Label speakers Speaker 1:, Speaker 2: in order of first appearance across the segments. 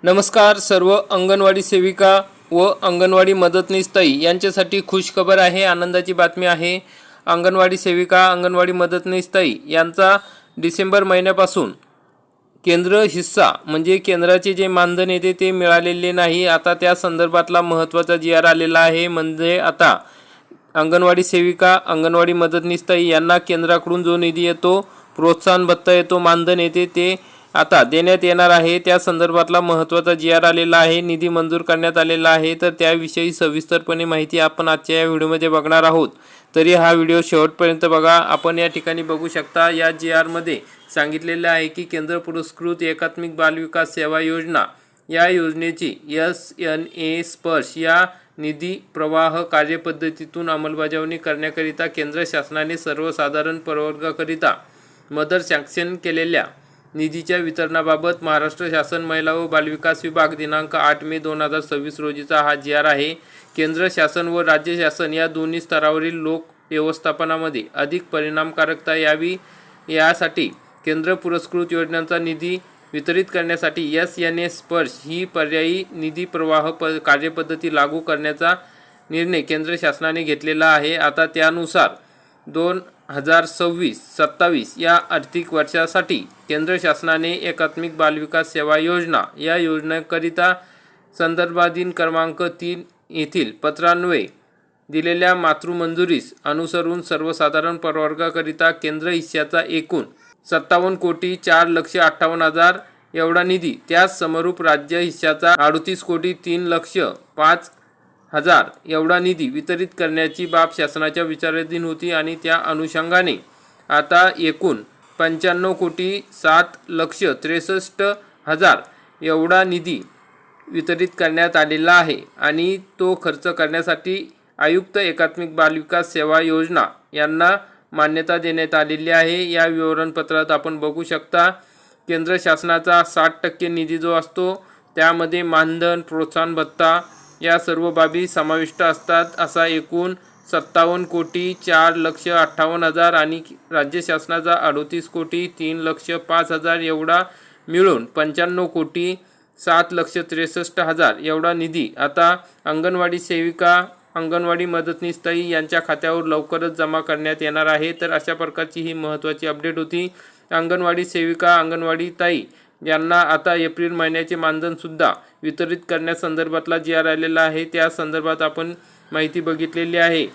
Speaker 1: नमस्कार सर्व अंगणवाडी सेविका व अंगणवाडी मदतनीस ताई यांच्यासाठी खुशखबर आहे, आनंदाची बातमी आहे। अंगणवाडी सेविका अंगणवाडी मदतनीस ताई यांचा डिसेंबर महिन्यापासून केंद्र हिस्सा म्हणजे केंद्राचे जे मानधन येते ते मिळालेले नाही। आता त्या संदर्भातला महत्त्वाचा जी.आर. आलेला आहे। म्हणजे आता अंगणवाडी सेविका अंगणवाडी मदतनीस ताई यांना केंद्राकडून जो निधी येतो, प्रोत्साहन भत्ता येतो, मानधन येते ते आता देण्यात येणार आहे। त्या संदर्भातला महत्त्वाचा जी.आर. आलेला आहे, निधी मंजूर करण्यात आलेला आहे। तर त्याविषयी सविस्तरपणे माहिती आपण आजच्या या व्हिडिओमध्ये बघणार आहोत। तरी हा व्हिडिओ शेवटपर्यंत बघा। आपण या ठिकाणी बघू शकता, या जी.आर. मध्ये सांगितलेले आहे की केंद्र पुरस्कृत एकात्मिक बालविकास सेवा योजना या योजनेची SNA स्पर्श या निधी प्रवाह कार्यपद्धतीतून अंमलबजावणी करण्याकरिता केंद्र शासनाने सर्वसाधारण प्रवर्गाकरिता मदर सँक्शन केलेल्या निधीच्या वितरणाबाबत महाराष्ट्र शासन महिला व बालविकास विभाग दिनांक 8 मे 2026 रोजीचा हा जी.आर. आहे। केंद्र शासन व राज्य शासन या दोन्ही स्तरावरील लोक व्यवस्थापनामध्ये अधिक परिणामकारकता यावी यासाठी केंद्र पुरस्कृत योजनांचा निधी वितरित करण्यासाठी SNA स्पर्श ही पर्यायी निधी प्रवाह कार्यपद्धती लागू करण्याचा निर्णय केंद्र शासनाने घेतलेला आहे। आता त्यानुसार 2026-27 या आर्थिक वर्षासाठी केंद्र शासनाने एकात्मिक बालविकास सेवा योजना या योजनेकरिता संदर्भाधीन क्रमांक 3 येथील पत्रान्वये दिलेल्या मातृमंजुरीस अनुसरून सर्वसाधारण प्रवर्गाकरिता केंद्र हिस्साचा एकूण 57,04,58,000 एवढा निधी, त्याच समरूप राज्य हिस्साचा 38,03,05,000 एवढा निधी वितरित करण्याची बाब शासनाच्या विचाराधीन होती आणि त्या अनुषंगाने आता एकूण 95,07,63,000 एवढा निधी वितरित करण्यात आलेला आहे आणि तो खर्च करण्यासाठी आयुक्त एकात्मिक बालविकास सेवा योजना यांना मान्यता देण्यात आलेली आहे। या विवरणपत्रात आपण बघू शकता, केंद्र शासनाचा 60% निधी जो असतो त्यामध्ये मानधन, प्रोत्साहन भत्ता या सर्व बाबी समाविष्ट असतात। असा एकूण 57,04,58,000 आणि राज्य शासनाचा 38,03,05,000 एवढा मिळून 95,07,63,000 एवढा निधी आता अंगणवाडी सेविका अंगणवाडी मदतनीस ताई यांच्या खात्यावर लवकरच जमा करण्यात येणार आहे। तर अशा प्रकारची ही महत्त्वाची अपडेट होती। अंगणवाडी सेविका अंगणवाडी ताई यांना आता एप्रिल महिन्याचे मानधनसुद्धा वितरित करण्यासंदर्भातला जी.आर. आलेला आहे। त्या संदर्भात आपण माहिती बघितलेली आहे।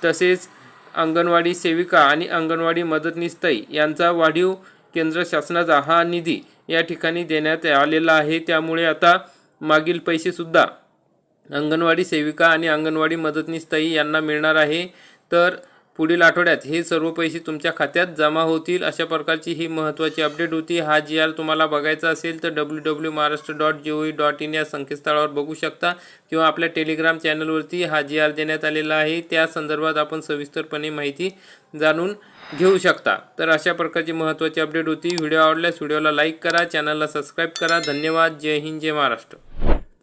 Speaker 1: तसेच अंगणवाडी सेविका आणि अंगणवाडी मदतनीस ताई यांचा वाढीव केंद्र शासनाचा हा निधी या ठिकाणी देण्यात आलेला आहे। त्यामुळे आता मागील पैसेसुद्धा अंगणवाडी सेविका आणि अंगणवाडी मदतनीस ताई यांना मिळणार आहे। तर पुढील आठवड्यात हे सर्व पैसे तुमच्या खात्यात जमा होतील। अशा प्रकारची ही महत्त्वाची अपडेट होती। हा जी.आर. तुम्हाला बघायचा असेल तर www.maharashtra.gov.in या संकेतस्थळावर बघू शकता किंवा आपल्या टेलिग्राम चॅनलवरती हा जी.आर. देण्यात आलेला आहे। त्या संदर्भात आपण सविस्तरपणे माहिती जाणून घेऊ शकता। तर अशा प्रकारची महत्त्वाची अपडेट होती। व्हिडिओ आवडल्यास व्हिडिओला लाईक करा, चॅनलला सबस्क्राईब करा। धन्यवाद। जय हिंद, जय महाराष्ट्र।